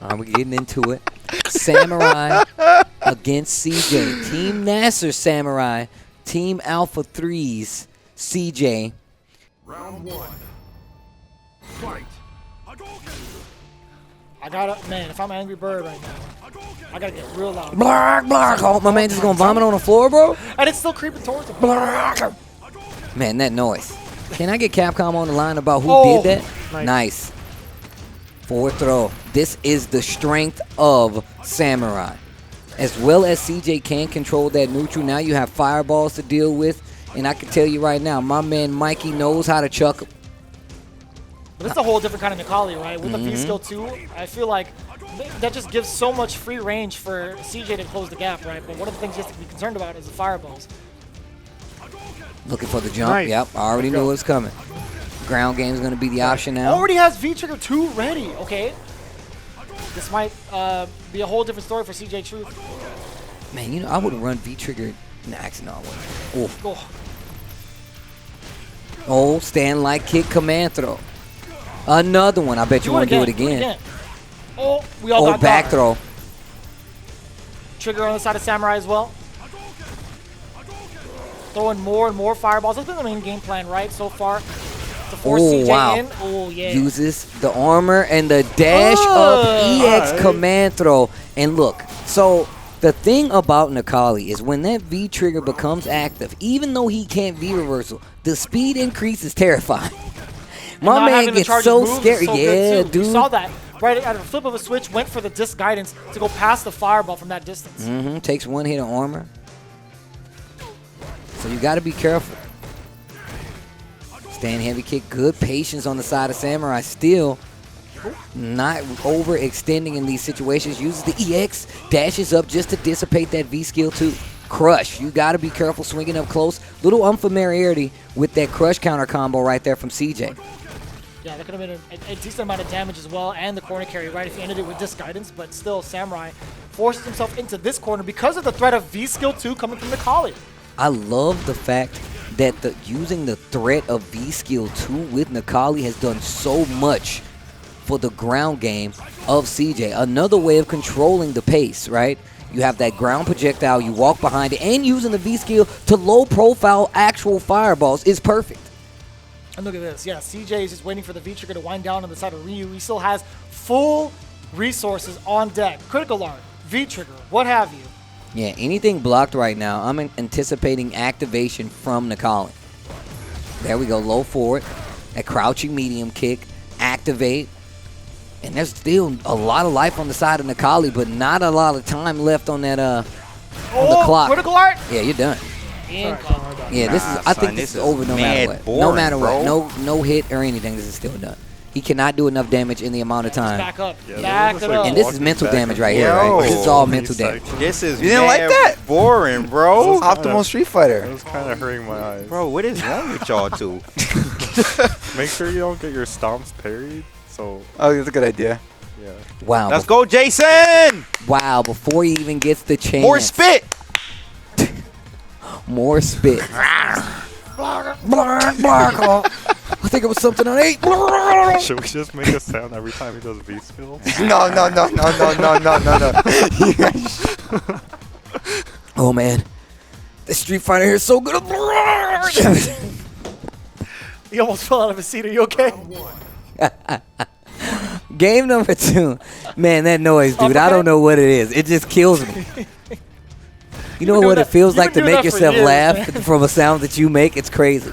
All right, we're getting into it. Samurai against CJ. Team NASR Samurai. Team Alpha 3's CJ. Round 1. Fight. I gotta, man, if I'm Angrybird right now, I gotta get real loud. Blark, blark. Oh, my man just gonna vomit on the floor, bro? And it's still creeping towards him. Blark. Man, that noise. Can I get Capcom on the line about who did that? Nice. Forward throw. This is the strength of Samurai. As well as CJ can control that neutral, now you have fireballs to deal with. And I can tell you right now, my man Mikey knows how to chuck them. But it's a whole different kind of Necalli, right? With the V-Skill 2, I feel like that just gives so much free range for CJ to close the gap, right? But one of the things you have to be concerned about is the fireballs. Looking for the jump. Nice. Yep, I already knew it was coming. Ground game is going to be the option now. Already has V-Trigger 2 ready. Okay. This might be a whole different story for CJ Truth. Man, you know, I would run V-Trigger. Nah, actually, no, I wouldn't. Oh. Oh, stand like kick command throw. Another one. I bet you want to do it again. Oh, we all got back throw. Trigger on the side of Samurai as well. Throwing more and more fireballs. That's been the main game plan, right, so far. To force CJ in. Oh, yeah. Uses the armor and the dash up EX command throw. And look, so the thing about Necalli is when that V trigger becomes active, even though he can't V reversal, the speed increase is terrifying. My man gets so scary. Yeah, dude. You saw that. Right at a flip of a switch, went for the disc guidance to go past the fireball from that distance. Takes one hit of armor. So you got to be careful. Stand heavy kick. Good patience on the side of Samurai. Still not overextending in these situations. Uses the EX. Dashes up just to dissipate that V-skill too. Crush. You got to be careful swinging up close. Little unfamiliarity with that crush counter combo right there from CJ. Yeah, that could have been a decent amount of damage as well, and the corner carry, right, if he ended it with disc guidance, but still Samurai forces himself into this corner because of the threat of V-Skill 2 coming from Necalli. I love the fact that using the threat of V-Skill 2 with Necalli has done so much for the ground game of CJ. Another way of controlling the pace, right? You have that ground projectile, you walk behind it, and using the V-Skill to low-profile actual fireballs is perfect. And look at this. Yeah, CJ is just waiting for the V-Trigger to wind down on the side of Ryu. He still has full resources on deck. Critical Art, V-Trigger, what have you. Yeah, anything blocked right now, I'm anticipating activation from Necalli. There we go, low forward. That crouching medium kick, activate. And there's still a lot of life on the side of Necalli, but not a lot of time left on that on the clock. Critical Art? Yeah, you're done. Yeah, this is. I think this is over no matter what. Boring, no matter bro. what. No hit or anything. This is still done. He cannot do enough damage in the amount of time. Back up. Yeah, back it up. And this is mental damage right here, right? This is all mental damage. This is You didn't like that? boring, bro. Optimal Street Fighter. It was kind of hurting my eyes. Bro, what is wrong with y'all two? Make sure you don't get your stomps parried. So, Oh, that's a good idea. yeah. Wow. Let's go, Jason! Wow, before he even gets the chance. More spit! More spit. Blark, blark. I think it was something on 8. Should we just make a sound every time he does V-skill? No. Oh, man. The Street Fighter here is so good. He almost fell out of his seat. Are you okay? Game number 2. Man, that noise, dude. I don't know what it is. It just kills me. You know what it feels like to make yourself laugh from a sound that you make? It's crazy.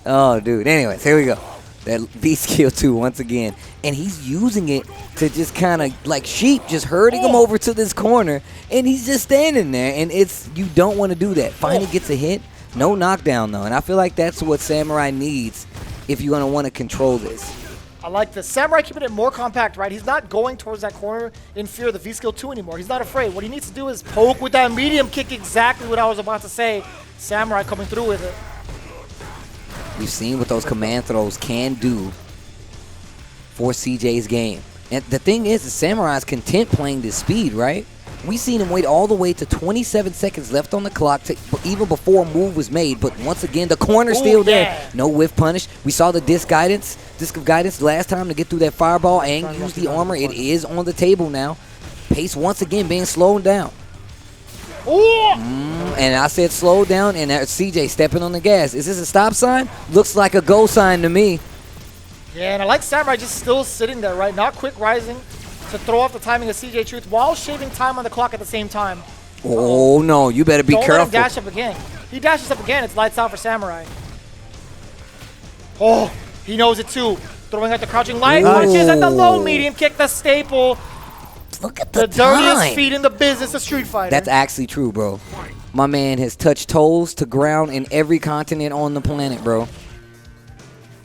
Oh, dude. Anyways, here we go. That V-Skill 2 once again. And he's using it to just kind of, like sheep, just herding him over to this corner. And he's just standing there. And you don't want to do that. Finally gets a hit. No knockdown, though. And I feel like that's what Samurai needs if you're going to want to control this. I like this. Samurai keeping it more compact, right? He's not going towards that corner in fear of the V-Skill 2 anymore. He's not afraid. What he needs to do is poke with that medium kick, exactly what I was about to say. Samurai coming through with it. We've seen what those command throws can do for CJ's game. And the thing is, the Samurai's content playing this speed, right? We seen him wait all the way to 27 seconds left on the clock, even before a move was made. But once again, the corner's still there. No whiff punish. We saw the disc of guidance last time to get through that fireball and use the armor. It is on the table now. Pace once again being slowed down. And I said slow down, and CJ stepping on the gas. Is this a stop sign? Looks like a go sign to me. Yeah, and I like Samurai just still sitting there, right? Not quick rising to throw off the timing of CJ Truth while shaving time on the clock at the same time. Oh, no. You better be careful. Don't let him dash up again. He dashes up again. It's lights out for Samurai. Oh, he knows it too. Throwing out the crouching light punches and the low medium kick, the staple. Look at the dirtiest feet in the business of Street Fighter. That's actually true, bro. My man has touched toes to ground in every continent on the planet, bro.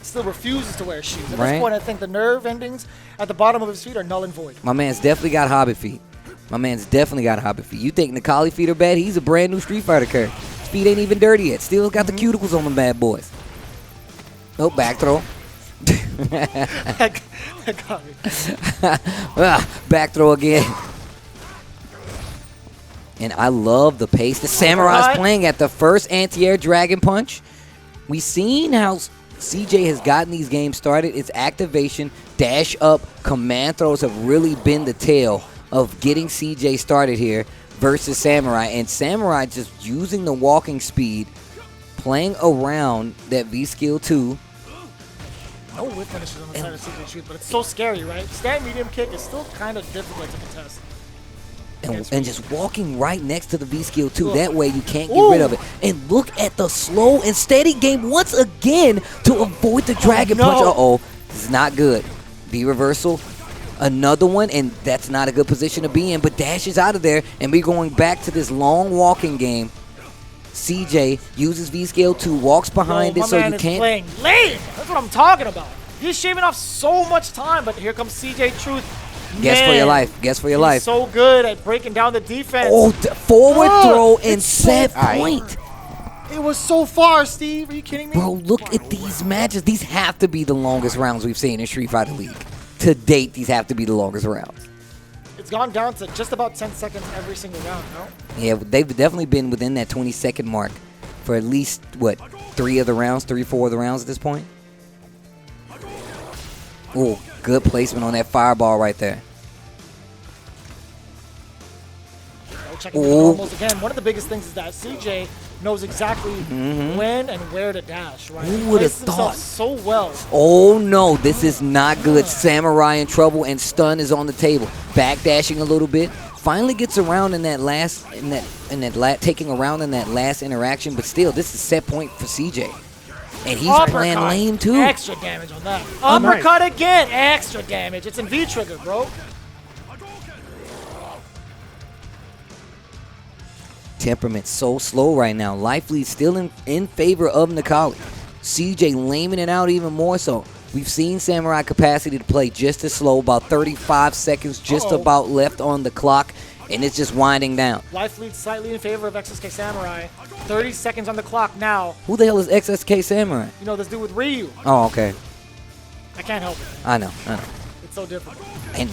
Still refuses to wear shoes. At this point, I think the nerve endings at the bottom of his feet are null and void. My man's definitely got hobbit feet. You think Necalli feet are bad? He's a brand new Street Fighter character. His feet ain't even dirty yet. Still got the cuticles on them bad boys. Oh, back throw. That got me. Back throw again. And I love the pace that Samurai's playing at the first anti-air dragon punch. We've seen how CJ has gotten these games started. Its activation, dash up, command throws have really been the tail of getting CJ started here versus Samurai. And Samurai just using the walking speed, playing around that V-Skill 2. No whip finishes on the side of CJ Truth, but it's so scary, right? Stand medium kick is still kind of difficult to contest. And just walking right next to the V-Skill 2. That way you can't get rid of it. And look at the slow and steady game once again to avoid the dragon punch. Uh-oh. This is not good. V-reversal. Another one, and that's not a good position to be in, but dashes out of there, and we're going back to this long walking game. CJ uses V-Scale 2, walks behind it so you can't... playing lame. That's what I'm talking about. He's shaving off so much time, but here comes CJ Truth. Guess for your life. Guess for your life. He's so good at breaking down the defense. Oh, forward throw and set point. It was so far, Steve. Are you kidding me? Bro, look at these matches. These have to be the longest rounds we've seen in Street Fighter League. To date, these have to be the longest rounds. It's gone down to just about 10 seconds every single round, no? Yeah, they've definitely been within that 20-second mark for at least, what, 3, 4 of the rounds at this point? Oh, good placement on that fireball right there. Checking the normals again. One of the biggest things is that CJ knows exactly when and where to dash, right? Who would have thought? So well. Oh no, this is not good. Samurai in trouble, and stun is on the table. Backdashing a little bit. Finally gets around in that last, taking around in that last interaction, but still, this is set point for CJ. And he's playing lame too. Extra damage on that. Uppercut again. Extra damage. It's in V trigger, bro. Temperament so slow right now. Life lead still in favor of Necalli. CJ laming it out even more so. We've seen Samurai capacity to play just as slow, about 35 seconds just about left on the clock, and it's just winding down. Life lead slightly in favor of XSK Samurai. 30 seconds on the clock now. Who the hell is XSK Samurai? You know, this dude with Ryu. Oh, okay. I can't help it. I know. It's so different. And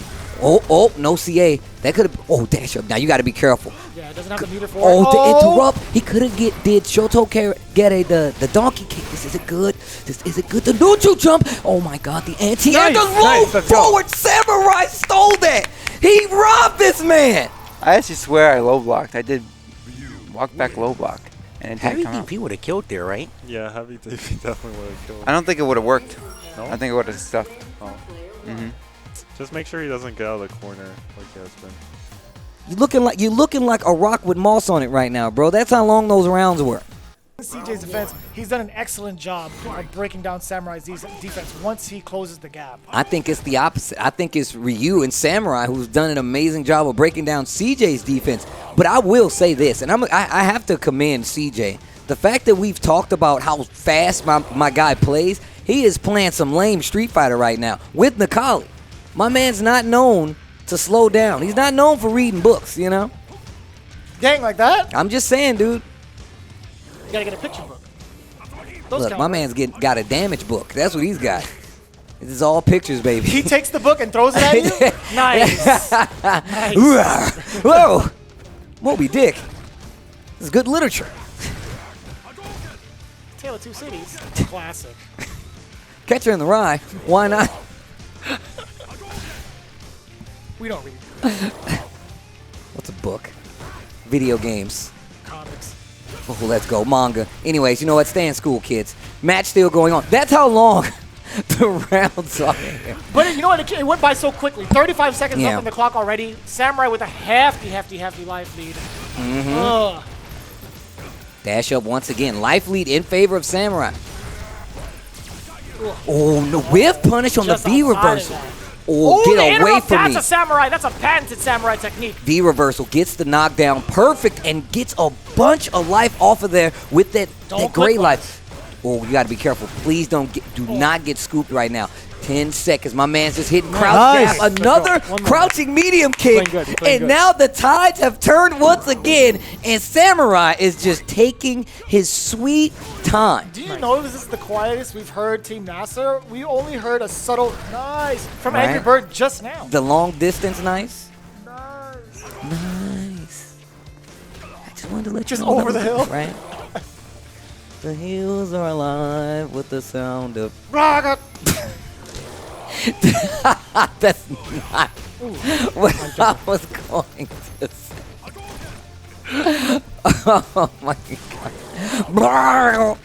no CA. That could have. Dash up. Now you got to be careful. Yeah, it doesn't have the meter for it. To interrupt. He could have did Shoto get the donkey kick. This isn't good. The neutral jump. Oh my God, the anti and the low forward. Samurai stole that. He robbed this man. I actually swear I low blocked. I did walk back low block. And it didn't come out. He would have killed there, right? Yeah, Heavy DP definitely would have killed. I don't think it would have worked. No? I think it would have stuffed. Oh. Just make sure he doesn't get out of the corner like he has been. You're looking like a rock with moss on it right now, bro. That's how long those rounds were. In CJ's defense, he's done an excellent job of breaking down Samurai's defense once he closes the gap. I think it's the opposite. I think it's Ryu and Samurai who's done an amazing job of breaking down CJ's defense. But I will say this, and I have to commend CJ. The fact that we've talked about how fast my guy plays, he is playing some lame Street Fighter right now with Necalli. My man's not known to slow down. He's not known for reading books, you know? Dang, like that? I'm just saying, dude. You gotta get a picture book. Look, my man's got a damage book. That's what he's got. This is all pictures, baby. He takes the book and throws it at you? Nice. Nice. Whoa. Moby Dick. This is good literature. Tale of Two Cities. Classic. Catcher in the Rye. Why not? We don't read What's a book? Video games. comics. Oh, let's go. Manga. Anyways, you know what? Stay in school, kids. Match still going on. That's how long the rounds are. But you know what? It went by so quickly. 35 seconds Yeah. left on the clock already. Samurai with a hefty life lead. Ugh. Dash up once again. Life lead in favor of Samurai. Oh, no. Whiff punish on Just the V outside of reversal. that. Oh, the get away interrupt, from that's me. a samurai. That's a patented samurai technique. V reversal gets the knockdown perfect and gets a bunch of life off of there with that Don't great click life. Oh, you got to be careful. Please do not get scooped right now. 10 seconds. My man's just hitting crouch Nice. jab. Another One more. crouching medium kick. Playing good, you're playing And good. now the tides have turned once again, and Samurai is just taking his sweet time. Do you know this is the quietest we've heard Team NASR? We only heard a subtle nice from Right. Angrybird just now. The long distance, nice. Nice. Nice. I just wanted to let Just you know over that the was hill? right? The hills are alive with the sound of. Raga. That's not what I was going to say. Oh my god.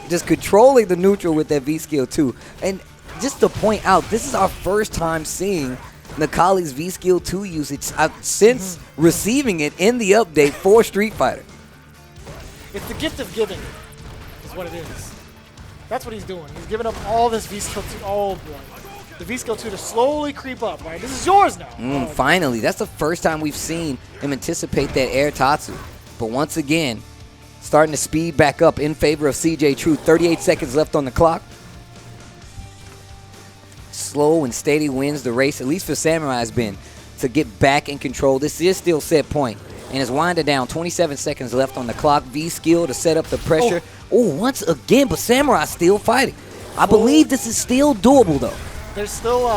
Just controlling the neutral with that V skill too. And just to point out, this is our first time seeing Necalli's V skill 2 usage since receiving it in the update for Street Fighter. It's the gift of giving, is what it is. That's what he's doing. He's giving up all this V skill 2. Oh boy. The V skill 2 to slowly creep up, right? This is yours now. Finally, that's the first time we've seen him anticipate that air Tatsu. But once again, starting to speed back up in favor of CJ Truth. 38 seconds left on the clock. Slow and steady wins the race, at least for Samurai has been, to get back in control. This is still set point, and it's winding down. 27 seconds left on the clock. V skill to set up the pressure. Oh, once again, but Samurai still fighting. I believe this is still doable, though. There's still,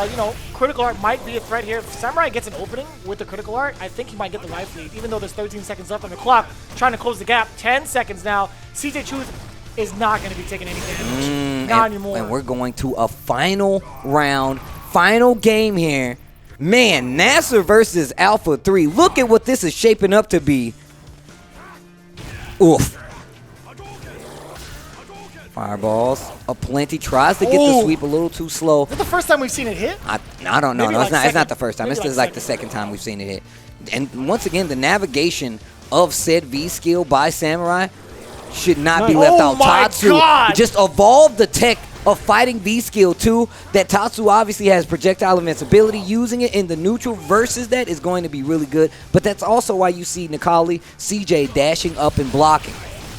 critical art might be a threat here. If Samurai gets an opening with the critical art, I think he might get the life lead, even though there's 13 seconds left on the clock. Trying to close the gap. 10 seconds now. CJ Truth is not going to be taking any damage. Not anymore. And we're going to a final round, final game here. Man, NASR versus Alpha 3. Look at what this is shaping up to be. Oof. Fireballs aplenty. Tries to get the sweep a little too slow. Is it the first time we've seen it hit? I don't know. Maybe No, like it's not the second- first time. maybe This like is like the second time we've seen it hit. And once again, the navigation of said V skill by Samurai should not be left Oh out. my Tatsu God. just evolved the tech of fighting V skill too. That Tatsu obviously has projectile invincibility. Using it in the neutral versus that is going to be really good. But that's also why you see Necalli, CJ dashing up and blocking.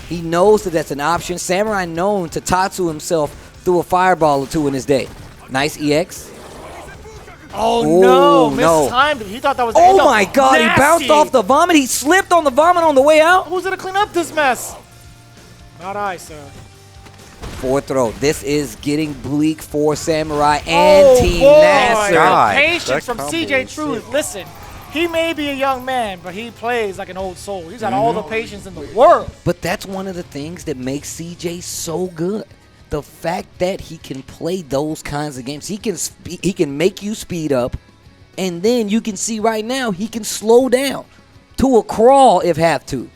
He knows that that's an option. Samurai known to Tatsu himself through a fireball or two in his day. Nice EX. Oh, no. mistimed it. He thought that was the end Oh of- my god, he bounced Nasty. off the vomit. He slipped on the vomit on the way out. Who's going to clean up this mess? Not I, sir. Fourth throw. This is getting bleak for Samurai and Team boy. NASR. God. Patience That from combo CJ was Truth. sick. Listen, he may be a young man, but he plays like an old soul. He's got all the patience in the world. But that's one of the things that makes CJ so good. The fact that he can play those kinds of games. He can make you speed up, and then you can see right now he can slow down to a crawl if have to.